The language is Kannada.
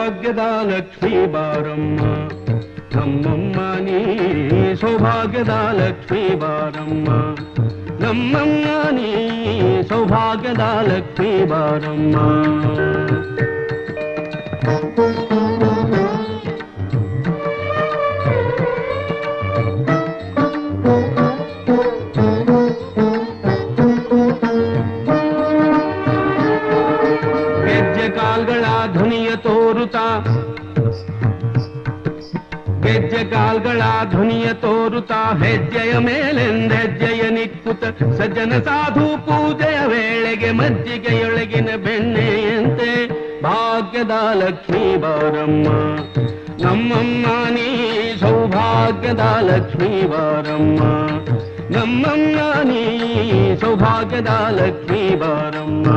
ಸೌಭಾಗ್ಯದ ಲಕ್ಷ್ಮೀ ಬಾರಮ್ಮ ನಮ್ಮಮ್ಮ ನೀ ಸೌಭಾಗ್ಯದ ಲಕ್ಷ್ಮೀ ಬಾರಮ್ಮ ನಮ್ಮಮ್ಮ ನೀ ಸೌಭಾಗ್ಯದ ಲಕ್ಷ್ಮೀ ಬಾರಮ್ಮ ಗೆಜ್ಜೆ ಕಾಲ್ಗಳ ಧ್ವನಿಯ ತೋರುತ್ತಾ ಹೆಜ್ಜೆಯ ಮೇಲೆಂದೆಜ್ಜೆಯ ನಿಕ್ಕುತ್ತ ಸಜ್ಜನ ಸಾಧು ಪೂಜೆಯ ವೇಳೆಗೆ ಮಜ್ಜಿಗೆಯೊಳಗಿನ ಬೆಣ್ಣೆಯಂತೆ ಭಾಗ್ಯದ ಲಕ್ಷ್ಮೀ ಬಾರಮ್ಮ ನಮ್ಮಮ್ಮ ನೀ ಸೌಭಾಗ್ಯದ ಲಕ್ಷ್ಮೀ ಬಾರಮ್ಮ ನಮ್ಮಮ್ಮ ನೀ ಸೌಭಾಗ್ಯದ ಲಕ್ಷ್ಮೀ ಬಾರಮ್ಮ